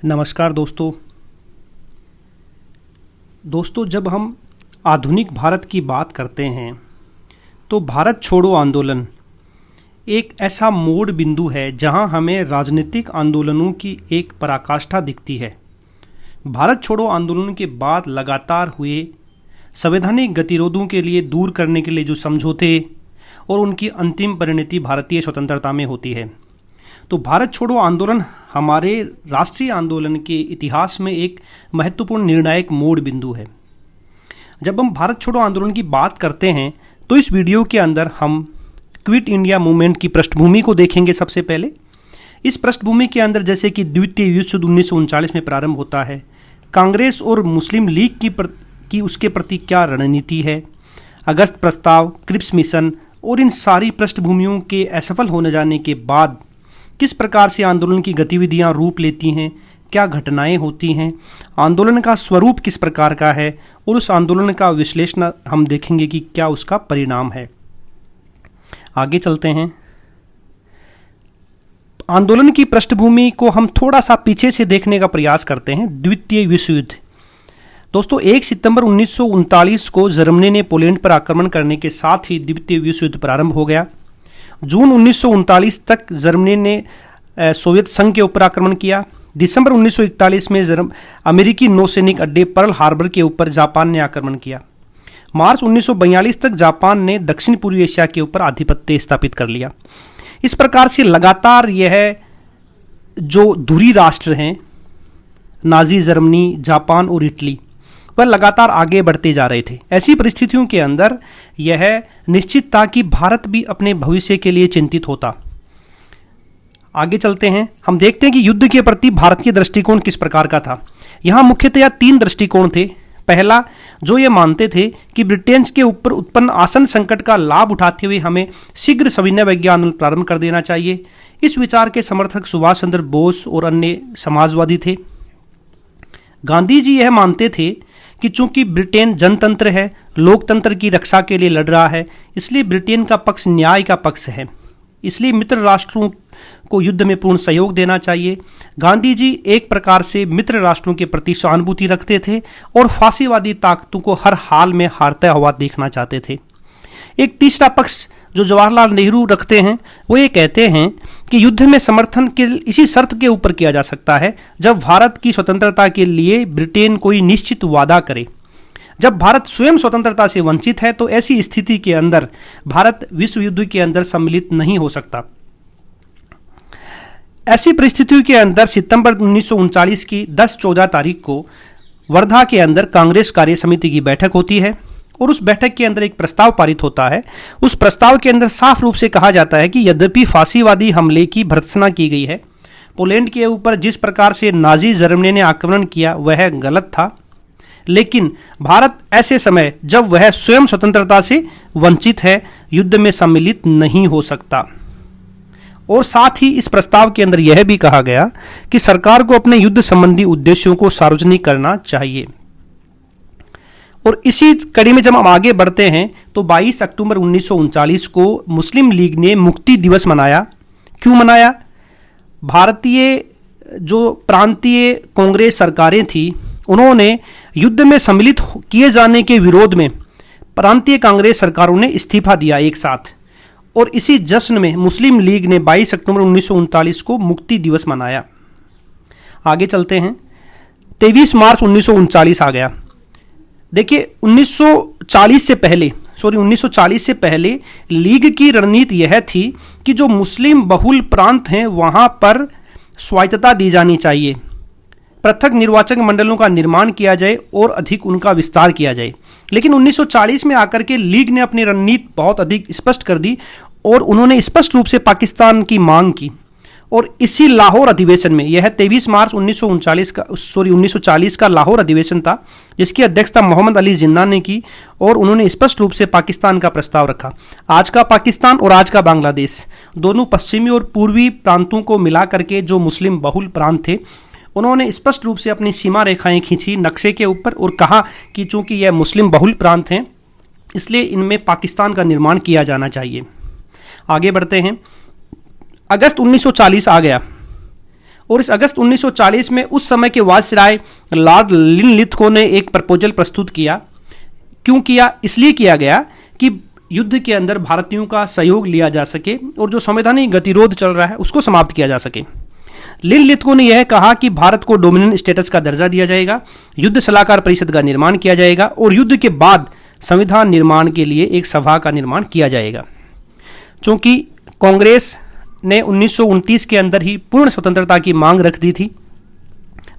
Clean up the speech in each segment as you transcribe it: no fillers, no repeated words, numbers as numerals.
नमस्कार दोस्तों, जब हम आधुनिक भारत की बात करते हैं तो भारत छोड़ो आंदोलन एक ऐसा मोड़ बिंदु है जहां हमें राजनीतिक आंदोलनों की एक पराकाष्ठा दिखती है। भारत छोड़ो आंदोलन के बाद लगातार हुए संवैधानिक गतिरोधों के लिए दूर करने के लिए जो समझौते और उनकी अंतिम परिणति भारतीय स्वतंत्रता में होती है। तो भारत छोड़ो आंदोलन हमारे राष्ट्रीय आंदोलन के इतिहास में एक महत्वपूर्ण निर्णायक मोड़ बिंदु है। जब हम भारत छोड़ो आंदोलन की बात करते हैं तो इस वीडियो के अंदर हम क्विट इंडिया मूवमेंट की पृष्ठभूमि को देखेंगे। सबसे पहले इस पृष्ठभूमि के अंदर जैसे कि द्वितीय विश्व युद्ध 1939 में प्रारंभ होता है, कांग्रेस और मुस्लिम लीग की उसके प्रति क्या रणनीति है, अगस्त प्रस्ताव, क्रिप्स मिशन और इन सारी पृष्ठभूमियों के असफल होने जाने के बाद किस प्रकार से आंदोलन की गतिविधियां रूप लेती हैं, क्या घटनाएं होती हैं, आंदोलन का स्वरूप किस प्रकार का है और उस आंदोलन का विश्लेषण हम देखेंगे कि क्या उसका परिणाम है। आगे चलते हैं। आंदोलन की पृष्ठभूमि को हम थोड़ा सा पीछे से देखने का प्रयास करते हैं। द्वितीय विश्व युद्ध दोस्तों 1 सितंबर 1939 को जर्मनी ने पोलैंड पर आक्रमण करने के साथ ही द्वितीय विश्व युद्ध प्रारंभ हो गया। जून 1939 तक जर्मनी ने सोवियत संघ के ऊपर आक्रमण किया। दिसंबर 1941 में अमेरिकी नौसैनिक अड्डे पर्ल हार्बर के ऊपर जापान ने आक्रमण किया। मार्च 1942 तक जापान ने दक्षिण पूर्वी एशिया के ऊपर आधिपत्य स्थापित कर लिया। इस प्रकार से लगातार यह जो धुरी राष्ट्र हैं, नाजी जर्मनी, जापान और इटली, वह लगातार आगे बढ़ते जा रहे थे। ऐसी परिस्थितियों के अंदर यह निश्चित था कि भारत भी अपने भविष्य के लिए चिंतित होता। आगे चलते हैं। हम देखते हैं कि युद्ध के प्रति भारतीय दृष्टिकोण किस प्रकार का था। यहाँ मुख्यतया 3 दृष्टिकोण थे। पहला, जो ये मानते थे कि ब्रिटेन के ऊपर उत्पन्न आसन संकट का लाभ उठाते हुए हमें शीघ्र सविनय विज्ञान आंदोलन प्रारंभ कर देना चाहिए। इस विचार के समर्थक सुभाष चंद्र बोस और अन्य समाजवादी थे। गांधी जी यह मानते थे कि चूंकि ब्रिटेन जनतंत्र है, लोकतंत्र की रक्षा के लिए लड़ रहा है, इसलिए ब्रिटेन का पक्ष न्याय का पक्ष है, इसलिए मित्र राष्ट्रों को युद्ध में पूर्ण सहयोग देना चाहिए। गांधी जी एक प्रकार से मित्र राष्ट्रों के प्रति सहानुभूति रखते थे और फांसीवादी ताकतों को हर हाल में हारता हुआ देखना चाहते थे। एक तीसरा पक्ष जो जवाहरलाल नेहरू रखते हैं, वो ये कहते हैं कि युद्ध में समर्थन के इसी शर्त के ऊपर किया जा सकता है जब भारत की स्वतंत्रता के लिए ब्रिटेन कोई निश्चित वादा करे। जब भारत स्वयं स्वतंत्रता से वंचित है तो ऐसी स्थिति के अंदर भारत विश्व युद्ध के अंदर सम्मिलित नहीं हो सकता। ऐसी परिस्थितियों के अंदर सितंबर 1939 की 10-14 तारीख को वर्धा के अंदर कांग्रेस कार्य समिति की बैठक होती है और उस बैठक के अंदर एक प्रस्ताव पारित होता है। उस प्रस्ताव के अंदर साफ रूप से कहा जाता है कि यद्यपि फांसीवादी हमले की भर्त्सना की गई है, पोलैंड के ऊपर जिस प्रकार से नाजी जर्मनी ने आक्रमण किया वह गलत था, लेकिन भारत ऐसे समय जब वह स्वयं स्वतंत्रता से वंचित है, युद्ध में सम्मिलित नहीं हो सकता। और साथ ही इस प्रस्ताव के अंदर यह भी कहा गया कि सरकार को अपने युद्ध संबंधी उद्देश्यों को सार्वजनिक करना चाहिए। और इसी कड़ी में जब हम आगे बढ़ते हैं तो 22 अक्टूबर 1939 को मुस्लिम लीग ने मुक्ति दिवस मनाया। क्यों मनाया? भारतीय जो प्रांतीय कांग्रेस सरकारें थी, उन्होंने युद्ध में सम्मिलित किए जाने के विरोध में प्रांतीय कांग्रेस सरकारों ने इस्तीफा दिया एक साथ, और इसी जश्न में मुस्लिम लीग ने 22 अक्टूबर 1939 को मुक्ति दिवस मनाया। आगे चलते हैं। 23 मार्च 1939 आ गया। देखिए 1940 से पहले लीग की रणनीति यह थी कि जो मुस्लिम बहुल प्रांत हैं वहां पर स्वायत्तता दी जानी चाहिए, पृथक निर्वाचक मंडलों का निर्माण किया जाए और अधिक उनका विस्तार किया जाए। लेकिन 1940 में आकर के लीग ने अपनी रणनीति बहुत अधिक स्पष्ट कर दी और उन्होंने स्पष्ट रूप से पाकिस्तान की मांग की। और इसी लाहौर अधिवेशन में, यह 23 मार्च 1940 का लाहौर अधिवेशन था, जिसकी अध्यक्षता मोहम्मद अली जिन्ना ने की, और उन्होंने स्पष्ट रूप से पाकिस्तान का प्रस्ताव रखा। आज का पाकिस्तान और आज का बांग्लादेश, दोनों पश्चिमी और पूर्वी प्रांतों को मिला करके जो मुस्लिम बहुल प्रांत थे, उन्होंने स्पष्ट रूप से अपनी सीमा रेखाएं खींची नक्शे के ऊपर और कहा कि चूंकि यह मुस्लिम बहुल प्रांत हैं, इसलिए इनमें पाकिस्तान का निर्माण किया जाना चाहिए। आगे बढ़ते हैं। अगस्त 1940 आ गया और इस अगस्त 1940 में उस समय के वायसराय लॉर्ड लिनलिथगो ने एक प्रपोजल प्रस्तुत किया। क्यों किया? इसलिए किया गया कि युद्ध के अंदर भारतीयों का सहयोग लिया जा सके और जो संवैधानिक गतिरोध चल रहा है उसको समाप्त किया जा सके। लिनलिथगो ने यह कहा कि भारत को डोमिनेंट स्टेटस का दर्जा दिया जाएगा, युद्ध सलाहकार परिषद का निर्माण किया जाएगा और युद्ध के बाद संविधान निर्माण के लिए एक सभा का निर्माण किया जाएगा। चूंकि कांग्रेस ने 1929 के अंदर ही पूर्ण स्वतंत्रता की मांग रख दी थी,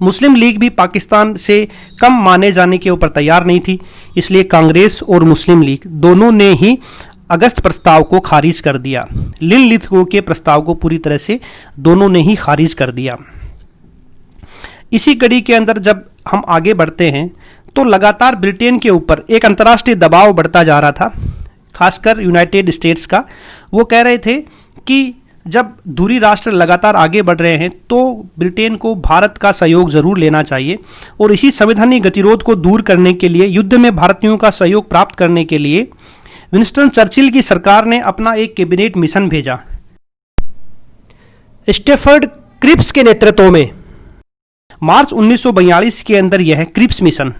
मुस्लिम लीग भी पाकिस्तान से कम माने जाने के ऊपर तैयार नहीं थी, इसलिए कांग्रेस और मुस्लिम लीग दोनों ने ही अगस्त प्रस्ताव को खारिज कर दिया। लिनलिथगो के प्रस्ताव को पूरी तरह से दोनों ने ही खारिज कर दिया। इसी कड़ी के अंदर जब हम आगे बढ़ते हैं तो लगातार ब्रिटेन के ऊपर एक अंतर्राष्ट्रीय दबाव बढ़ता जा रहा था, खासकर यूनाइटेड स्टेट्स का। वो कह रहे थे कि जब दूरी राष्ट्र लगातार आगे बढ़ रहे हैं तो ब्रिटेन को भारत का सहयोग जरूर लेना चाहिए और इसी संवैधानिक गतिरोध को दूर करने के लिए, युद्ध में भारतीयों का सहयोग प्राप्त करने के लिए विंस्टन चर्चिल की सरकार ने अपना एक कैबिनेट मिशन भेजा। स्टेफर्ड क्रिप्स के नेतृत्व में मार्च 1942 के अंदर यह क्रिप्स मिशन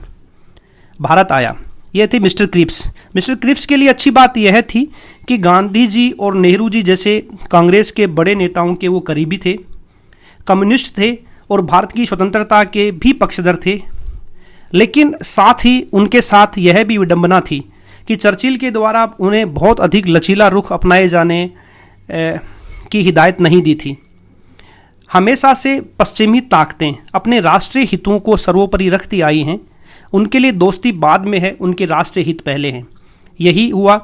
भारत आया। यह थे मिस्टर क्रिप्स। मिस्टर क्रिप्स के लिए अच्छी बात यह थी कि गांधी जी और नेहरू जी जैसे कांग्रेस के बड़े नेताओं के वो करीबी थे, कम्युनिस्ट थे और भारत की स्वतंत्रता के भी पक्षधर थे। लेकिन साथ ही उनके साथ यह भी विडंबना थी कि चर्चिल के द्वारा उन्हें बहुत अधिक लचीला रुख अपनाए जाने की हिदायत नहीं दी थी। हमेशा से पश्चिमी ताकतें अपने राष्ट्रीय हितों को सर्वोपरि रखती आई हैं। उनके लिए दोस्ती बाद में है, उनके राष्ट्रीय हित पहले हैं। यही हुआ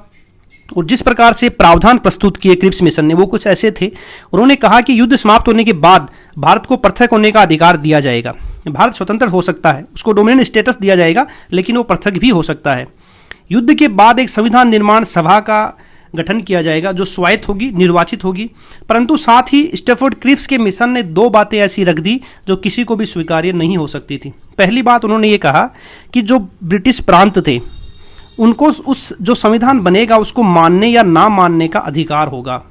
और जिस प्रकार से प्रावधान प्रस्तुत किए क्रिप्स मिशन ने वो कुछ ऐसे थे। उन्होंने कहा कि युद्ध समाप्त होने के बाद भारत को पृथक होने का अधिकार दिया जाएगा। भारत स्वतंत्र हो सकता है, उसको डोमिनेंट स्टेटस दिया जाएगा, लेकिन वो पृथक भी हो सकता है। युद्ध के बाद एक संविधान निर्माण सभा का गठन किया जाएगा जो स्वायत्त होगी, निर्वाचित होगी। परंतु साथ ही स्टेफर्ड क्रिप्स के मिशन ने दो बातें ऐसी रख दी जो किसी को भी स्वीकार्य नहीं हो सकती थी। पहली बात उन्होंने ये कहा कि जो ब्रिटिश प्रांत थे उनको उस जो संविधान बनेगा उसको मानने या ना मानने का अधिकार होगा।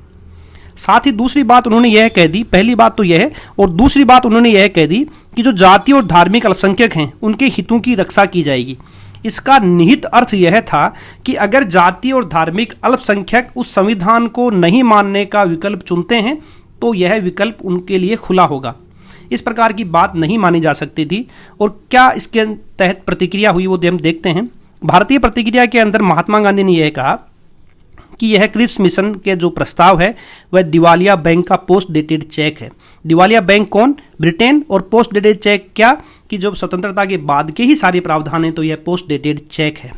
साथ ही दूसरी बात उन्होंने यह कह दी, पहली बात तो यह है, और दूसरी बात उन्होंने यह कह दी कि जो जाति और धार्मिक अल्पसंख्यक हैं उनके हितों की रक्षा की जाएगी। इसका निहित अर्थ यह था कि अगर जाति और धार्मिक अल्पसंख्यक उस संविधान को नहीं मानने का विकल्प चुनते हैं तो यह विकल्प उनके लिए खुला होगा। इस प्रकार की बात नहीं मानी जा सकती थी। और क्या इसके तहत प्रतिक्रिया हुई वो हम देखते हैं। भारतीय प्रतिक्रिया के अंदर महात्मा गांधी ने यह कहा कि यह क्रिप्स मिशन के जो प्रस्ताव है वह दिवालिया बैंक का पोस्ट डेटेड चेक है। दिवालिया बैंक कौन? ब्रिटेन। और पोस्ट डेटेड चेक क्या कि जब स्वतंत्रता के बाद के ही सारे प्रावधान हैं तो यह पोस्ट डेटेड चेक है।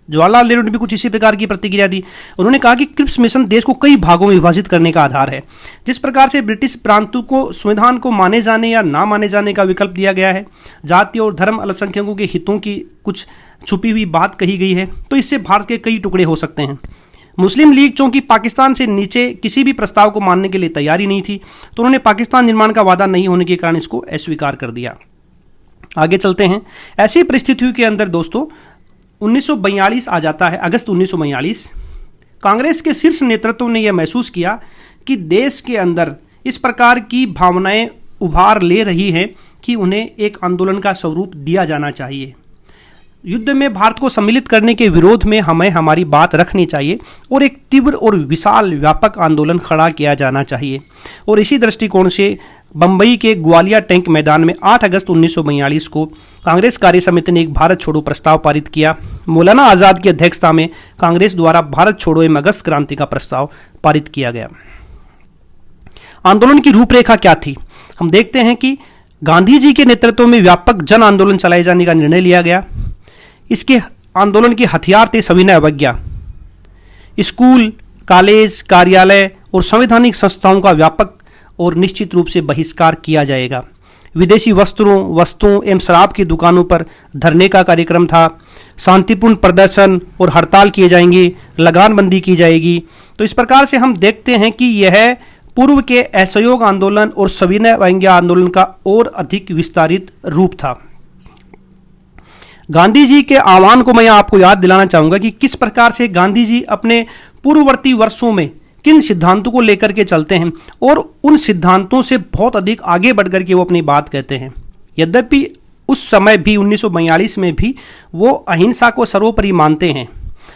जवाहरलाल नेहरू ने भी कुछ इसी प्रकार की प्रतिक्रिया दी। उन्होंने कहा कि क्रिप्स मिशन देश को कई भागों में विभाजित करने का आधार है। जिस प्रकार से ब्रिटिश प्रांतों को संविधान को माने जाने या ना माने जाने का विकल्प दिया गया है, जाति और धर्म अल्पसंख्यकों के हितों की कुछ छुपी हुई बात कही गई है, तो इससे भारत के कई टुकड़े हो सकते हैं। मुस्लिम लीग चूंकि पाकिस्तान से नीचे किसी भी प्रस्ताव को मानने के लिए तैयारी नहीं थी तो उन्होंने पाकिस्तान निर्माण का वादा नहीं होने के कारण इसको अस्वीकार कर दिया। आगे चलते हैं। ऐसी परिस्थितियों के अंदर दोस्तों 1942 आ जाता है, अगस्त 1942। कांग्रेस के शीर्ष नेतृत्व ने यह महसूस किया कि देश के अंदर इस प्रकार की भावनाएं उभार ले रही हैं कि उन्हें एक आंदोलन का स्वरूप दिया जाना चाहिए। युद्ध में भारत को सम्मिलित करने के विरोध में हमें हमारी बात रखनी चाहिए और एक तीव्र और विशाल व्यापक आंदोलन खड़ा किया जाना चाहिए। और इसी दृष्टिकोण से बंबई के ग्वालियर टैंक मैदान में 8 अगस्त 1942 को कांग्रेस कार्य समिति ने एक भारत छोड़ो प्रस्ताव पारित किया। मौलाना आज़ाद की अध्यक्षता में कांग्रेस द्वारा भारत छोड़ो एवं अगस्त क्रांति का प्रस्ताव पारित किया गया। आंदोलन की रूपरेखा क्या थी? हम देखते हैं कि गांधी जी के नेतृत्व में व्यापक जन आंदोलन चलाए जाने का निर्णय लिया गया। इसके आंदोलन के हथियार थे सविनय अवज्ञा। स्कूल, कॉलेज, कार्यालय और संवैधानिक संस्थाओं का व्यापक और निश्चित रूप से बहिष्कार किया जाएगा। विदेशी वस्तुओं एवं शराब की दुकानों पर धरने का कार्यक्रम था। शांतिपूर्ण प्रदर्शन और हड़ताल किए जाएंगे, लगानबंदी की जाएगी। तो इस प्रकार से हम देखते हैं कि यह पूर्व के असहयोग आंदोलन और सविनय अवज्ञा आंदोलन का और अधिक विस्तारित रूप था। गांधी जी के आह्वान को मैं आपको याद दिलाना चाहूंगा कि किस प्रकार से गांधी जी अपने पूर्ववर्ती वर्षों में किन सिद्धांतों को लेकर के चलते हैं और उन सिद्धांतों से बहुत अधिक आगे बढ़ कर के वो अपनी बात कहते हैं। यद्यपि उस समय भी 1942 में भी वो अहिंसा को सर्वोपरि मानते हैं,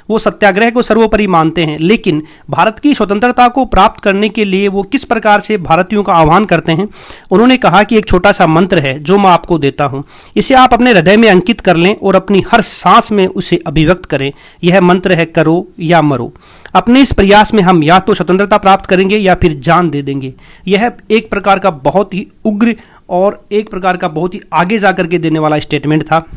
वो सत्याग्रह को सर्वोपरि मानते हैं, लेकिन भारत की स्वतंत्रता को प्राप्त करने के लिए वो किस प्रकार से भारतीयों का आह्वान करते हैं। उन्होंने कहा कि एक छोटा सा मंत्र है जो मैं आपको देता हूं, इसे आप अपने हृदय में अंकित कर लें और अपनी हर सांस में उसे अभिव्यक्त करें। यह मंत्र है करो या मरो। अपने इस प्रयास में हम या तो स्वतंत्रता प्राप्त करेंगे या फिर जान दे देंगे। यह एक प्रकार का बहुत ही उग्र और एक प्रकार का बहुत ही आगे जाकर के देने वाला स्टेटमेंट था।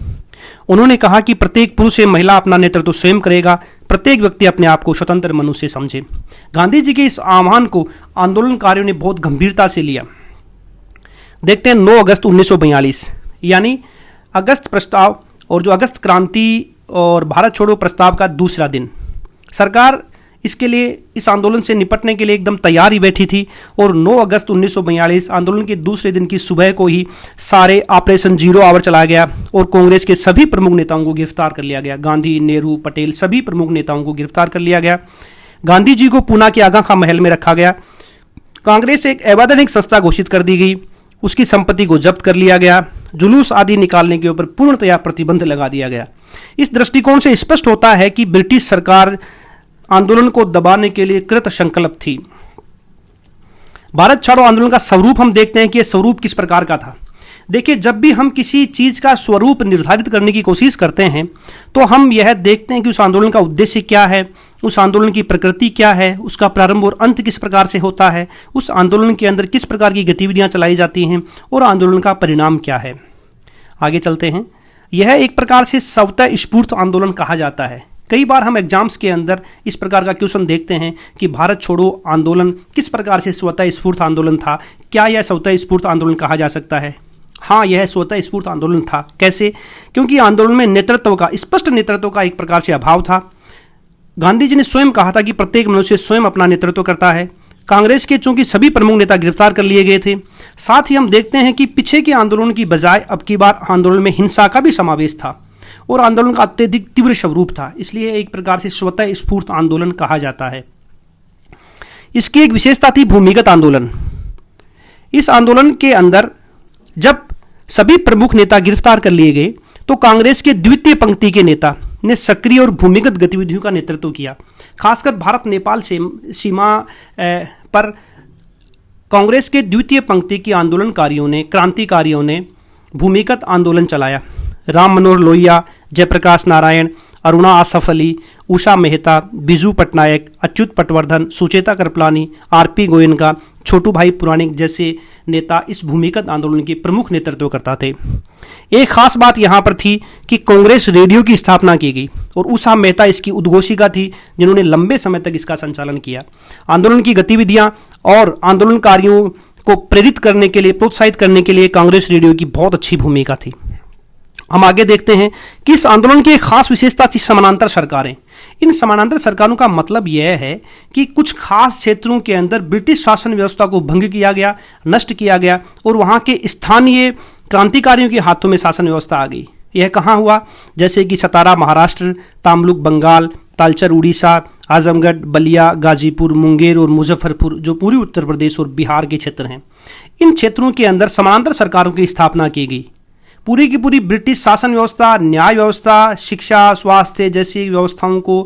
उन्होंने कहा कि प्रत्येक पुरुष एवं महिला अपना नेतृत्व स्वयं करेगा, प्रत्येक व्यक्ति अपने आप को स्वतंत्र मनुष्य समझे। गांधी जी के इस आह्वान को आंदोलनकारियों ने बहुत गंभीरता से लिया। देखते हैं 9 अगस्त 1942 यानी अगस्त प्रस्ताव और जो अगस्त क्रांति और भारत छोड़ो प्रस्ताव का दूसरा दिन। सरकार इसके लिए, इस आंदोलन से निपटने के लिए एकदम तैयार ही बैठी थी और 9 अगस्त 1942 आंदोलन के दूसरे दिन की सुबह को ही सारे ऑपरेशन जीरो आवर चलाया गया और कांग्रेस के सभी प्रमुख नेताओं को गिरफ्तार कर लिया गया। गांधी, नेहरू, पटेल सभी प्रमुख नेताओं को गिरफ्तार कर लिया गया। गांधी जी को पूना के आगा खां महल में रखा गया। कांग्रेस एक अवैधानिक संस्था घोषित कर दी गई, उसकी संपत्ति को जब्त कर लिया गया, जुलूस आदि निकालने के ऊपर पूर्णतया प्रतिबंध लगा दिया गया। इस दृष्टिकोण से स्पष्ट होता है कि ब्रिटिश सरकार आंदोलन को दबाने के लिए कृत संकल्प थी। भारत छोड़ो आंदोलन का स्वरूप हम देखते हैं कि यह स्वरूप किस प्रकार का था। देखिए, जब भी हम किसी चीज का स्वरूप निर्धारित करने की कोशिश करते हैं तो हम यह देखते हैं कि उस आंदोलन का उद्देश्य क्या है, उस आंदोलन की प्रकृति क्या है, उसका प्रारंभ और अंत किस प्रकार से होता है, उस आंदोलन के अंदर किस प्रकार की गतिविधियां चलाई जाती हैं और आंदोलन का परिणाम क्या है। आगे चलते हैं। यह एक प्रकार से स्वतः स्फूर्त आंदोलन कहा जाता है। कई बार हम एग्जाम्स के अंदर इस प्रकार का क्वेश्चन देखते हैं कि भारत छोड़ो आंदोलन किस प्रकार से स्वतः स्फूर्त आंदोलन था, क्या यह स्वतः स्फूर्त आंदोलन कहा जा सकता है। हाँ, यह स्वतः स्फूर्त आंदोलन था। कैसे? क्योंकि आंदोलन में नेतृत्व का, स्पष्ट नेतृत्व का एक प्रकार से अभाव था। गांधी जी ने स्वयं कहा था कि प्रत्येक मनुष्य स्वयं अपना नेतृत्व करता है। कांग्रेस के चूंकि सभी प्रमुख नेता गिरफ्तार कर लिए गए थे, साथ ही हम देखते हैं कि पीछे के आंदोलन की बजाय अब की बार आंदोलन में हिंसा का भी समावेश था और आंदोलन का अत्यधिक तीव्र स्वरूप था, इसलिए एक प्रकार से स्वतः स्फूर्त आंदोलन कहा जाता है। इसकी एक विशेषता थी भूमिगत आंदोलन। इस आंदोलन के अंदर जब सभी प्रमुख नेता गिरफ्तार कर लिए गए तो कांग्रेस के द्वितीय पंक्ति के नेता ने सक्रिय और भूमिगत गतिविधियों का नेतृत्व किया। खासकर भारत नेपाल से सीमा पर कांग्रेस के द्वितीय पंक्ति के आंदोलनकारियों ने, क्रांतिकारियों ने भूमिगत आंदोलन चलाया। राम मनोहर लोहिया, जयप्रकाश नारायण, अरुणा आसफ अली, उषा मेहता, बिजू पटनायक, अच्युत पटवर्धन, सुचेता कृपलानी, आरपी गोयनका, छोटू भाई पुराणिक जैसे नेता इस भूमिगत आंदोलन के प्रमुख नेतृत्वकर्ता थे। एक खास बात यहाँ पर थी कि कांग्रेस रेडियो की स्थापना की गई और उषा मेहता इसकी उद्घोषिका थी, जिन्होंने लंबे समय तक इसका संचालन किया। आंदोलन की गतिविधियां और आंदोलनकारियों को प्रेरित करने के लिए, प्रोत्साहित करने के लिए कांग्रेस रेडियो की बहुत अच्छी भूमिका थी। हम आगे देखते हैं कि इस आंदोलन की एक खास विशेषता थी समानांतर सरकारें। इन समानांतर सरकारों का मतलब यह है कि कुछ खास क्षेत्रों के अंदर ब्रिटिश शासन व्यवस्था को भंग किया गया, नष्ट किया गया और वहां के स्थानीय क्रांतिकारियों के हाथों में शासन व्यवस्था आ गई। यह कहाँ हुआ? जैसे कि सतारा महाराष्ट्र, तामलुक बंगाल, तालचर उड़ीसा, आजमगढ़, बलिया, गाजीपुर, मुंगेर और मुजफ्फरपुर जो पूरी उत्तर प्रदेश और बिहार के क्षेत्र हैं। इन क्षेत्रों के अंदर समानांतर सरकारों की स्थापना की गई। पूरी की पूरी ब्रिटिश शासन व्यवस्था, न्याय व्यवस्था, शिक्षा, स्वास्थ्य जैसी व्यवस्थाओं को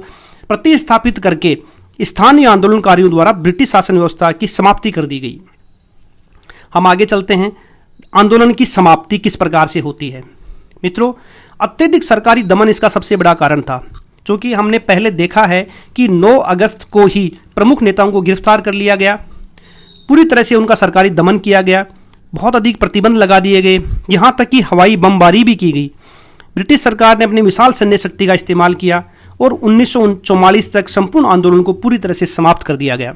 प्रतिस्थापित करके स्थानीय आंदोलनकारियों द्वारा ब्रिटिश शासन व्यवस्था की समाप्ति कर दी गई। हम आगे चलते हैं। आंदोलन की समाप्ति किस प्रकार से होती है? मित्रों, अत्यधिक सरकारी दमन इसका सबसे बड़ा कारण था, क्योंकि हमने पहले देखा है कि 9 अगस्त को ही प्रमुख नेताओं को गिरफ्तार कर लिया गया, पूरी तरह से उनका सरकारी दमन किया गया, बहुत अधिक प्रतिबंध लगा दिए गए, यहां तक कि हवाई बमबारी भी की गई। ब्रिटिश सरकार ने अपनी विशाल सैन्य शक्ति का इस्तेमाल किया और 1944 तक संपूर्ण आंदोलन को पूरी तरह से समाप्त कर दिया गया।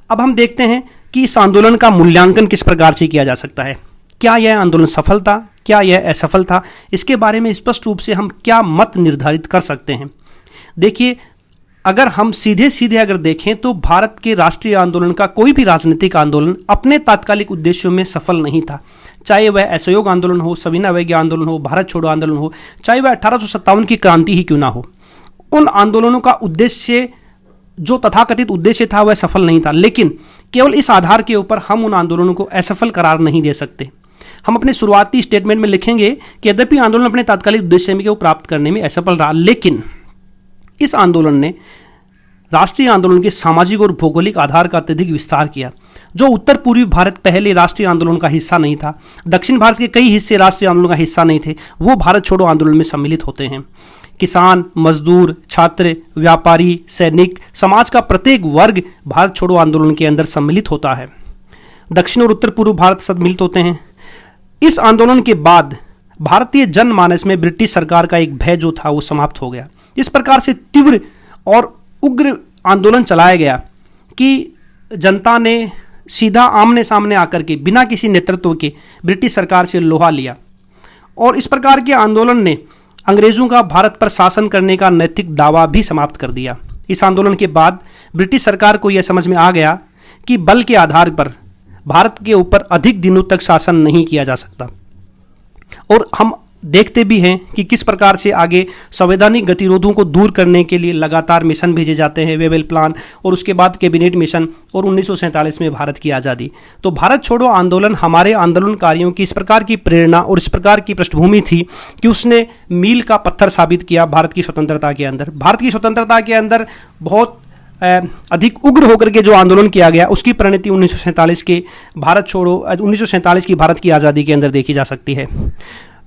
अब हम देखते हैं कि इस आंदोलन का मूल्यांकन किस प्रकार से किया जा सकता है। क्या यह आंदोलन सफल था, क्या यह असफल था? इसके बारे में स्पष्ट रूप से हम क्या मत निर्धारित कर सकते हैं। देखिए, अगर हम सीधे सीधे अगर देखें तो भारत के राष्ट्रीय आंदोलन का कोई भी राजनीतिक आंदोलन अपने तात्कालिक उद्देश्यों में सफल नहीं था। चाहे वह असहयोग आंदोलन हो, सविनय अवज्ञा आंदोलन हो, भारत छोड़ो आंदोलन हो, चाहे वह 1857 की क्रांति ही क्यों ना हो, उन आंदोलनों का उद्देश्य जो तथाकथित उद्देश्य था वह सफल नहीं था, लेकिन केवल इस आधार के ऊपर हम उन आंदोलनों को असफल करार नहीं दे सकते। हम अपने शुरुआती स्टेटमेंट में लिखेंगे कि यद्यपि आंदोलन अपने तात्कालिक उद्देश्य को प्राप्त करने में असफल रहा, लेकिन इस आंदोलन ने राष्ट्रीय आंदोलन के सामाजिक और भौगोलिक आधार का अत्यधिक विस्तार किया। जो उत्तर पूर्वी भारत पहले राष्ट्रीय आंदोलन का हिस्सा नहीं था, दक्षिण भारत के कई हिस्से राष्ट्रीय आंदोलन का हिस्सा नहीं थे, वो भारत छोड़ो आंदोलन में सम्मिलित होते हैं। किसान, मजदूर, छात्र, व्यापारी, सैनिक, समाज का प्रत्येक वर्ग भारत छोड़ो आंदोलन के अंदर सम्मिलित होता है। दक्षिण और उत्तर पूर्व भारत सम्मिलित होते हैं। इस आंदोलन के बाद भारतीय जनमानस में ब्रिटिश सरकार का एक भय जो था वो समाप्त हो गया। इस प्रकार से तीव्र और उग्र आंदोलन चलाया गया कि जनता ने सीधा आमने सामने आकर के बिना किसी नेतृत्व के ब्रिटिश सरकार से लोहा लिया, और इस प्रकार के आंदोलन ने अंग्रेजों का भारत पर शासन करने का नैतिक दावा भी समाप्त कर दिया। इस आंदोलन के बाद ब्रिटिश सरकार को यह समझ में आ गया कि बल के आधार पर भारत के ऊपर अधिक दिनों तक शासन नहीं किया जा सकता, और हम देखते भी हैं कि किस प्रकार से आगे संवैधानिक गतिरोधों को दूर करने के लिए लगातार मिशन भेजे जाते हैं, वेवेल प्लान, और उसके बाद कैबिनेट मिशन, और 1947 में भारत की आज़ादी। तो भारत छोड़ो आंदोलन हमारे आंदोलनकारियों की इस प्रकार की प्रेरणा और इस प्रकार की पृष्ठभूमि थी कि उसने मील का पत्थर साबित किया भारत की स्वतंत्रता के अंदर। भारत की स्वतंत्रता के अंदर बहुत अधिक उग्र होकर के जो आंदोलन किया गया, उसकी परिणति 1947 के भारत छोड़ो 1947 की भारत की आज़ादी के अंदर देखी जा सकती है।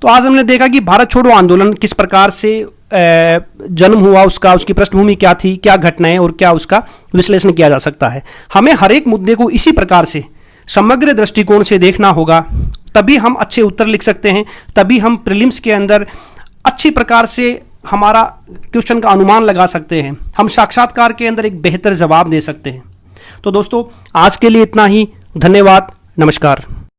तो आज हमने देखा कि भारत छोड़ो आंदोलन किस प्रकार से जन्म हुआ, उसकी पृष्ठभूमि क्या थी, क्या घटनाएं और क्या उसका विश्लेषण किया जा सकता है। हमें हर एक मुद्दे को इसी प्रकार से समग्र दृष्टिकोण से देखना होगा, तभी हम अच्छे उत्तर लिख सकते हैं, तभी हम प्रीलिम्स के अंदर अच्छी प्रकार से हमारा क्वेश्चन का अनुमान लगा सकते हैं, हम साक्षात्कार के अंदर एक बेहतर जवाब दे सकते हैं। तो दोस्तों, आज के लिए इतना ही। धन्यवाद, नमस्कार।